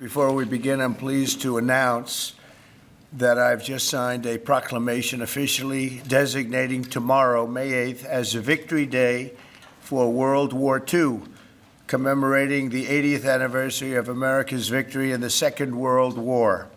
Before we begin, I'm pleased to announce that I've just signed a proclamation officially designating tomorrow, May 8th, as a Victory Day for World War II, commemorating the 80th anniversary of America's victory in the Second World War.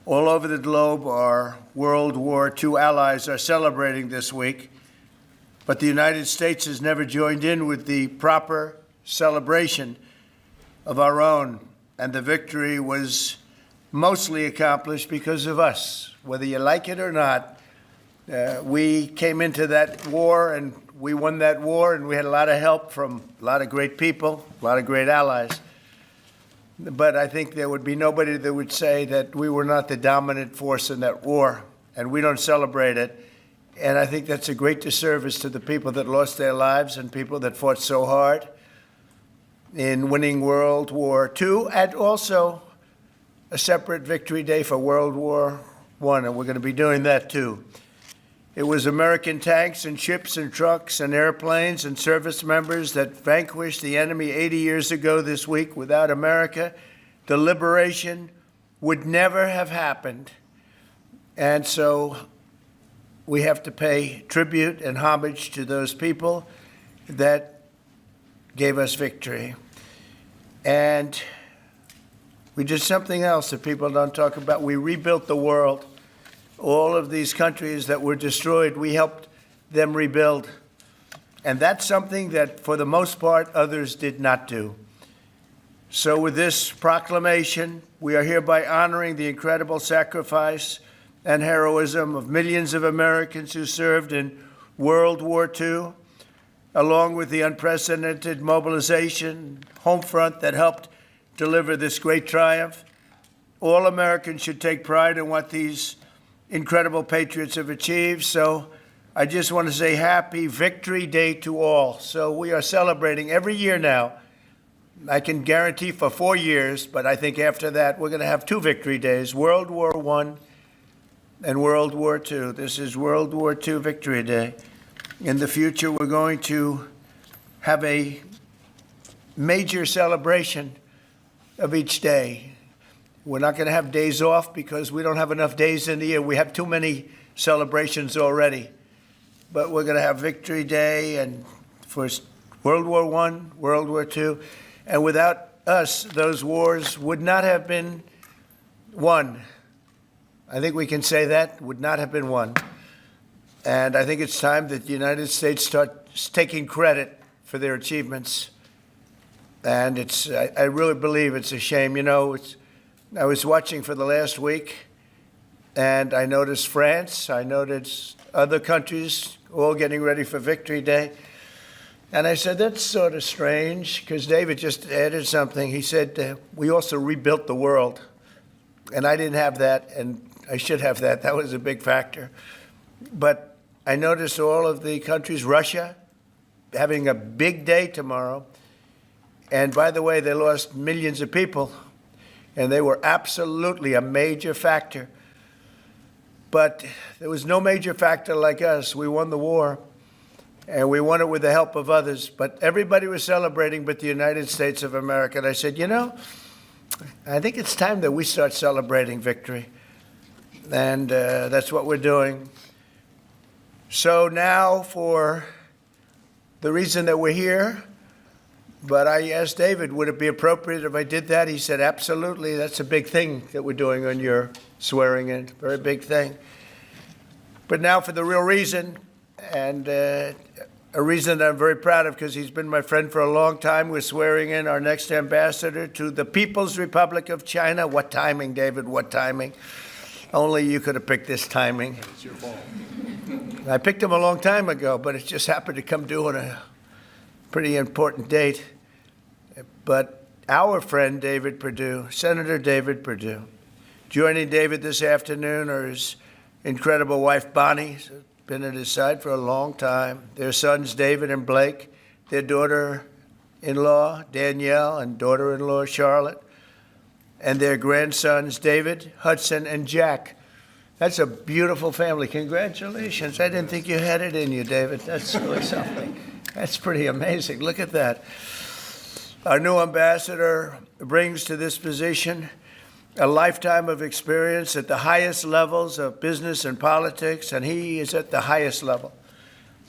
All over the globe, our World War II allies are celebrating this week, but the United States has never joined in with the proper celebration of our own, and the victory was mostly accomplished because of us. Whether you like it or not, we came into that war and we won that war, and we had a lot of help from a lot of great people, a lot of great allies. But I think there would be nobody that would say that we were not the dominant force in that war, and we don't celebrate it. And I think that's a great disservice to the people that lost their lives and people that fought so hard in winning World War II, and also a separate Victory Day for World War I, and we're going to be doing that too. It was American tanks and ships and trucks and airplanes and service members that vanquished the enemy 80 years ago this week. Without America, the liberation would never have happened. And so we have to pay tribute and homage to those people that gave us victory. And we did something else that people don't talk about. We rebuilt the world. All of these countries that were destroyed, we helped them rebuild. And that's something that, for the most part, others did not do. So with this proclamation, we are hereby honoring the incredible sacrifice and heroism of millions of Americans who served in World War II, along with the unprecedented mobilization, home front that helped deliver this great triumph. All Americans should take pride in what these incredible patriots have achieved. So I just want to say happy Victory Day to all. So we are celebrating every year now. I can guarantee for 4 years, but I think after that we're going to have 2 Victory Days, World War I and World War II. This is World War II Victory Day. In the future, we're going to have a major celebration of each day. We're not going to have days off because we don't have enough days in the year. We have too many celebrations already. But we're going to have Victory Day and for World War I, World War II. And without us, those wars would not have been won. I think we can say that, would not have been won. And I think it's time that the United States starts taking credit for their achievements. And I really believe it's a shame. You know, I was watching for the last week, and I noticed France, I noticed other countries all getting ready for Victory Day. And I said, that's sort of strange, because David just added something. He said, we also rebuilt the world. And I didn't have that, and I should have that. That was a big factor. But I noticed all of the countries, Russia, having a big day tomorrow. And by the way, they lost millions of people, and they were absolutely a major factor. But there was no major factor like us. We won the war, and we won it with the help of others. But everybody was celebrating but the United States of America. And I said, you know, I think it's time that we start celebrating victory. And that's what we're doing. So now for the reason that we're here, but I asked David, would it be appropriate if I did that? He said, absolutely. That's a big thing that we're doing on your swearing in, very big thing. But now for the real reason, and a reason that I'm very proud of because he's been my friend for a long time. We're swearing in our next ambassador to the People's Republic of China. What timing, David, what timing? Only you could have picked this timing. It's your fault. I picked him a long time ago, but it just happened to come due on a pretty important date. But our friend David Perdue, Senator David Perdue, joining David this afternoon are his incredible wife Bonnie, who's been at his side for a long time, their sons David and Blake, their daughter-in-law Danielle and daughter-in-law Charlotte, and their grandsons David, Hudson, and Jack. That's a beautiful family. Congratulations. I didn't think you had it in you, David. That's really something. That's pretty amazing. Look at that. Our new ambassador brings to this position a lifetime of experience at the highest levels of business and politics, and he is at the highest level.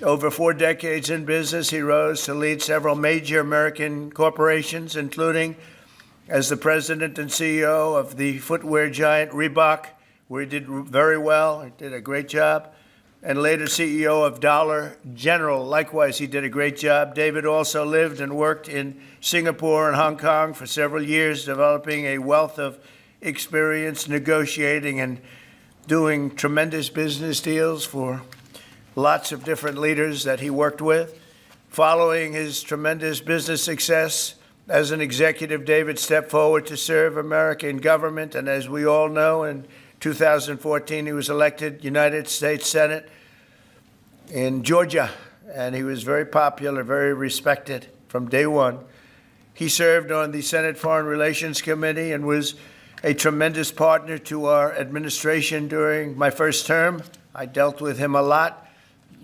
Over 4 decades in business, he rose to lead several major American corporations, including as the president and CEO of the footwear giant Reebok, where he did very well. He did a great job. And later CEO of Dollar General. Likewise, he did a great job. David also lived and worked in Singapore and Hong Kong for several years, developing a wealth of experience negotiating and doing tremendous business deals for lots of different leaders that he worked with. Following his tremendous business success as an executive, David stepped forward to serve American government, and as we all know, in 2014, he was elected United States Senate in Georgia, and he was very popular, very respected from day one. He served on the Senate Foreign Relations Committee and was a tremendous partner to our administration during my first term. I dealt with him a lot,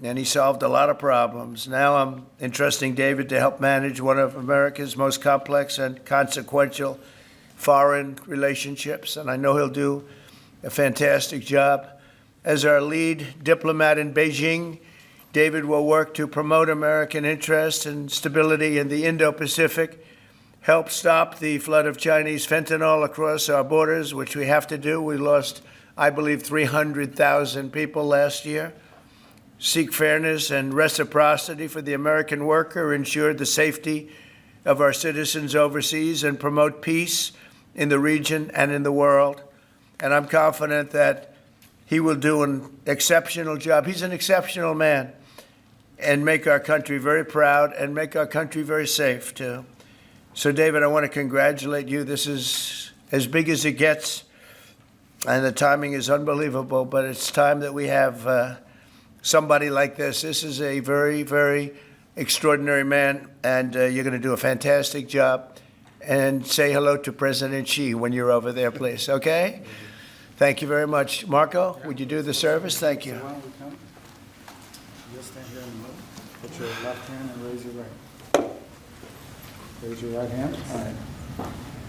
and he solved a lot of problems. Now I'm entrusting David to help manage one of America's most complex and consequential foreign relationships, and I know he'll do a fantastic job. As our lead diplomat in Beijing, David will work to promote American interests and stability in the Indo-Pacific, help stop the flood of Chinese fentanyl across our borders, which we have to do. We lost, I believe, 300,000 people last year. Seek fairness and reciprocity for the American worker, ensure the safety of our citizens overseas, and promote peace in the region and in the world. And I'm confident that he will do an exceptional job. He's an exceptional man, and make our country very proud and make our country very safe, too. So, David, I want to congratulate you. This is as big as it gets, and the timing is unbelievable, but it's time that we have somebody like this. This is a very, very extraordinary man, and you're going to do a fantastic job. And say hello to President Xi when you're over there, please, okay? Thank you very much. Marco, would you do the service? Thank you. So why don't we come? You'll stand here in the middle. Put your left hand and raise your right. Raise your right hand.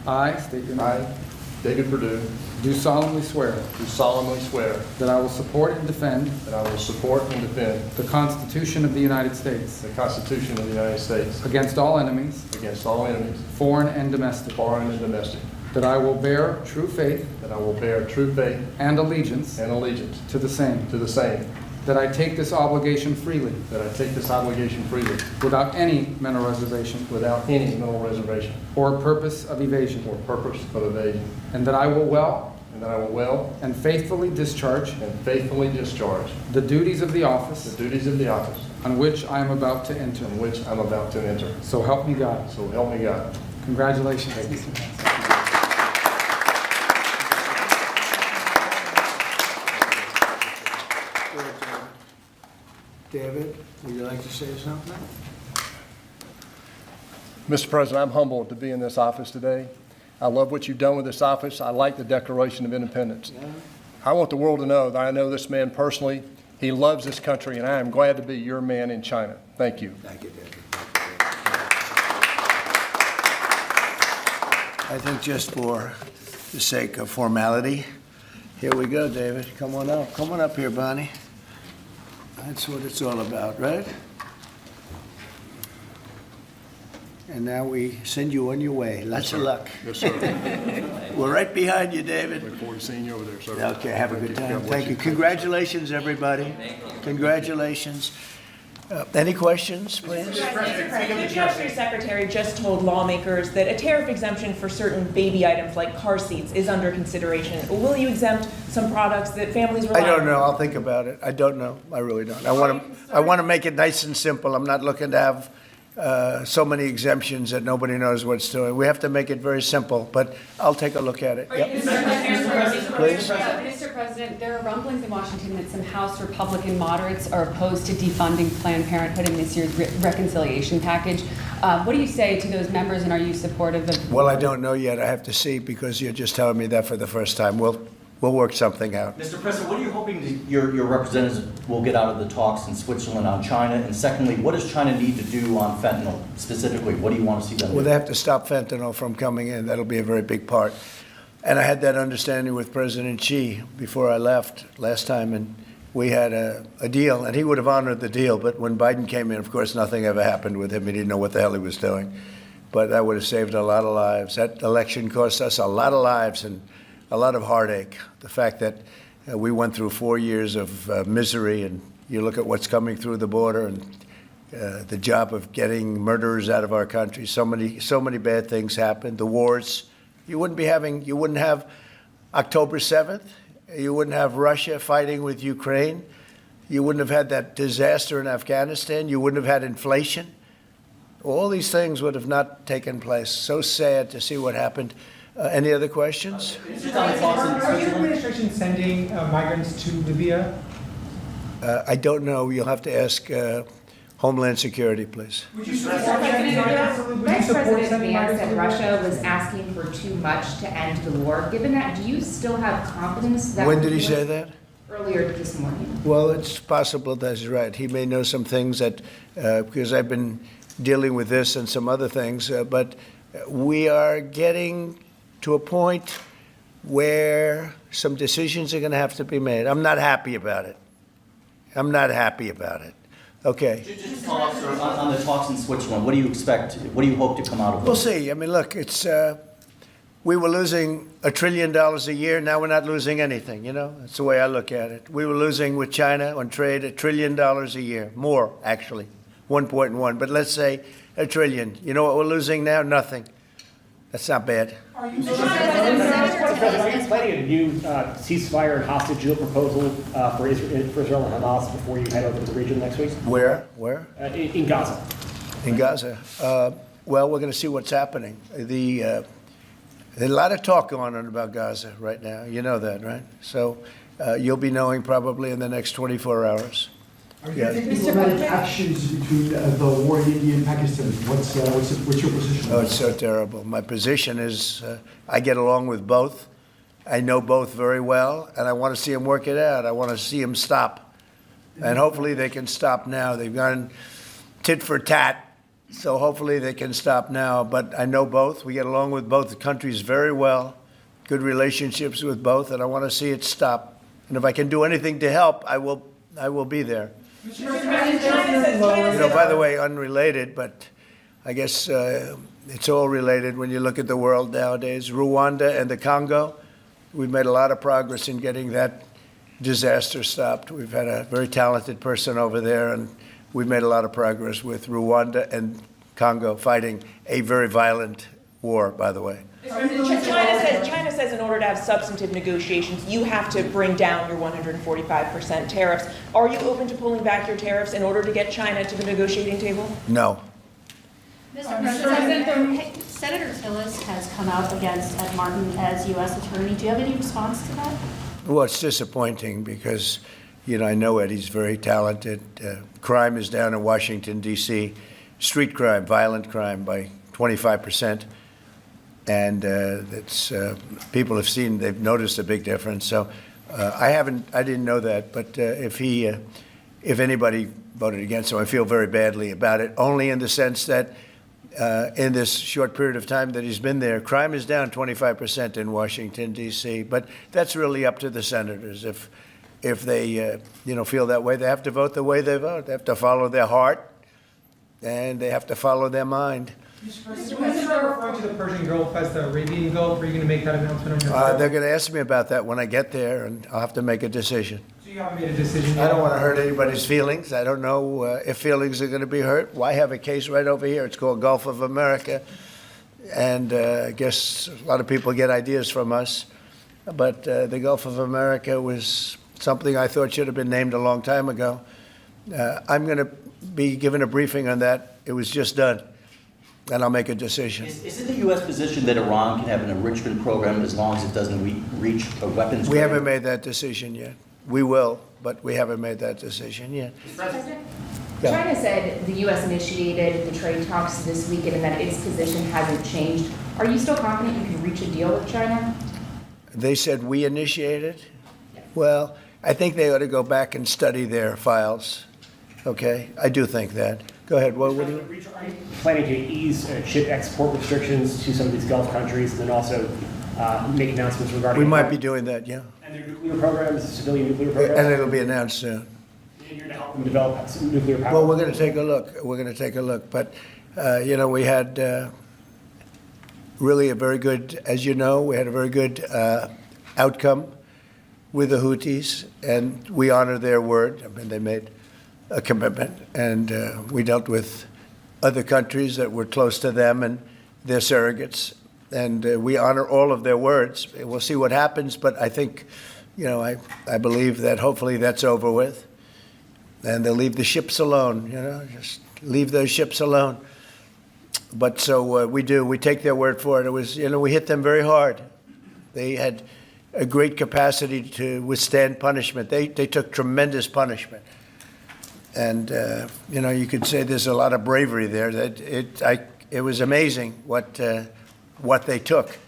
All right. I state your name. I, David Perdue, Do solemnly swear do solemnly swear that I will support and defend that I will support and defend the Constitution of the United States the Constitution of the United States against all enemies, against all enemies, foreign and domestic, foreign and domestic, that I will bear true faith that I will bear true faith and allegiance and allegiance to the same, to the same, that I take this obligation freely that I take this obligation freely without any mental reservation without any mental reservation or purpose of evasion, or purpose of evasion, and that I will well and that I will well and faithfully discharge and faithfully discharge the duties of the the office duties of the office on which I am about to enter. in which I'm about to enter. So help me God. So help me God. Congratulations. David, would you like to say something? Mr. President, I'm humbled to be in this office today. I love what you've done with this office. I like the Declaration of Independence. I want the world to know that I know this man personally. He loves this country, and I am glad to be your man in China. Thank you. Thank you, David. I think just for the sake of formality, here we go, David. Come on up. Come on up here, Bonnie. That's what it's all about, right? And now we send you on your way. Lots of luck. Yes, sir. We're right behind you, David. Look forward to seeing you over there, sir. Okay, have a good time. God bless Thank you. Congratulations, everybody. Congratulations. Any questions, please? Mr. President, the Treasury Secretary just told lawmakers that a tariff exemption for certain baby items like car seats is under consideration. Will you exempt some products that families rely I on? don't know. I'll think about it. I don't know. I really don't. I want to make it nice and simple. I'm not looking to have so many exemptions that nobody knows what's doing. We have to make it very simple, but I'll take a look at it. Yep. Please. Mr. President, there are rumblings in Washington that some House Republican moderates are opposed to defunding Planned Parenthood in this year's reconciliation package. What do you say to those members, and are you supportive of? Well, I don't know yet. I have to see because you're just telling me that for the first time. we'll work something out. Mr. President, what are you hoping your representatives will get out of the talks in Switzerland on China? And secondly, what does China need to do on fentanyl specifically? What do you want to see them do? Well, they have to stop fentanyl from coming in. That'll be a very big part. And I had that understanding with President Xi before I left last time, and we had a deal, and he would have honored the deal. But when Biden came in, of course, nothing ever happened with him. He didn't know what the hell he was doing. But that would have saved a lot of lives. That election cost us a lot of lives and a lot of heartache. The fact that we went through 4 years of misery, and you look at what's coming through the border, and the job of getting murderers out of our country. So many bad things happened. The wars. You wouldn't have October 7th. You wouldn't have Russia fighting with Ukraine. You wouldn't have had that disaster in Afghanistan. You wouldn't have had inflation. All these things would have not taken place. So sad to see what happened. Any other questions? Are your administration sending migrants to Libya? I don't know. You'll have to ask Homeland Security, please. Would you support Vice President sending Vance migrants said to Russia Libya? was asking for too much to end the war. Given that, do you still have confidence that... When did he say that? Earlier this morning. Well, it's possible that's right. He may know some things that, because I've been dealing with this and some other things, but we are getting to a point where some decisions are going to have to be made. I'm not happy about it. Okay. Just talks on the talks in Switzerland. What do you expect? What do you hope to come out of We'll those? see. I mean, look, it's we were losing $1 trillion a year. Now we're not losing anything. You know, that's the way I look at it. We were losing with China on trade $1 trillion a year, more actually, 1.1. But let's say $1 trillion. You know what we're losing now? Nothing. That's not bad. Are you Are you planning a new ceasefire and hostage deal proposal for Israel and Hamas before you head over to the region next week? Where? In Gaza. In Gaza. Well, we're going to see what's happening. There's a lot of talk going on about Gaza right now. You know that, right? So you'll be knowing probably in the next 24 hours. Are you taking diplomatic actions between the war in India and Pakistan? What's your position? Oh, it's so terrible. My position is I get along with both. I know both very well, and I want to see them work it out. I want to see them stop. And hopefully they can stop now. They've gone tit for tat, so hopefully they can stop now. But I know both. We get along with both countries very well, good relationships with both, and I want to see it stop. And if I can do anything to help, I will be there. You know, by the way, unrelated, but I guess it's all related when you look at the world nowadays. Rwanda and the Congo, we've made a lot of progress in getting that disaster stopped. We've had a very talented person over there, and we've made a lot of progress with Rwanda and Congo fighting a very violent war, by the way. China says in order to have substantive negotiations, you have to bring down your 145% tariffs. Are you open to pulling back your tariffs in order to get China to the negotiating table? No. Mr. President, Senator Tillis has come out against Ed Martin as U.S. Attorney. Do you have any response to that? Well, it's disappointing because, you know, I know Eddie's very talented. Crime is down in Washington, D.C. Street crime, violent crime by 25%. And people have seen, they've noticed a big difference. So I didn't know that. But if anybody voted against him, I feel very badly about it, only in the sense that in this short period of time that he's been there, crime is down 25% in Washington, D.C. But that's really up to the senators. If they, feel that way, they have to vote the way they vote. They have to follow their heart, and they have to follow their mind. Mr. President, when you are referring to the Persian Gulf as the Arabian Gulf, are you going to make that announcement on your part? They're going to ask me about that when I get there, and I'll have to make a decision. So you haven't made a decision yet? I don't want to hurt anybody's feelings. I don't know if feelings are going to be hurt. Why have a case right over here? It's called Gulf of America. And I guess a lot of people get ideas from us. But the Gulf of America was something I thought should have been named a long time ago. I'm going to be given a briefing on that. It was just done. And I'll make a decision. Is it the U.S. position that Iran can have an enrichment program as long as it doesn't reach a weapons? We haven't made that decision yet. We will, but we haven't made that decision yet. Yeah. China said the U.S. initiated the trade talks this weekend and that its position hasn't changed. Are you still confident you can reach a deal with China? They said we initiated? Well, I think they ought to go back and study their files, okay? I do think that. Go ahead, what do you? Are you planning to ease chip export restrictions to some of these Gulf countries and then also make announcements regarding? We might be doing that, yeah. And their nuclear programs, civilian nuclear And programs? it'll be announced soon. And you're to help them develop some nuclear power? Well, we're going to take a look. We're going to take a look. But, we had really a very good, as you know, we had a very good outcome with the Houthis, and we honor their word. I mean, they made a commitment, and we dealt with other countries that were close to them and their surrogates, and we honor all of their words. We'll see what happens, but I think, I believe that hopefully that's over with, and they'll leave the ships alone, just leave those ships alone. But so we do. We take their word for it. It was, we hit them very hard. They had a great capacity to withstand punishment. They took tremendous punishment. And, you could say there's a lot of bravery there. It was amazing what they took.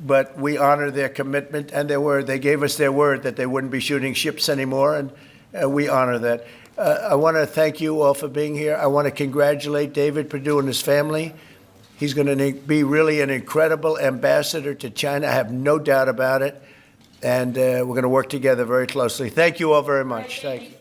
But we honor their commitment and their word. They gave us their word that they wouldn't be shooting ships anymore, and we honor that. I want to thank you all for being here. I want to congratulate David Perdue and his family. He's going to be really an incredible ambassador to China. I have no doubt about it. And we're going to work together very closely. Thank you all very much. Thank you.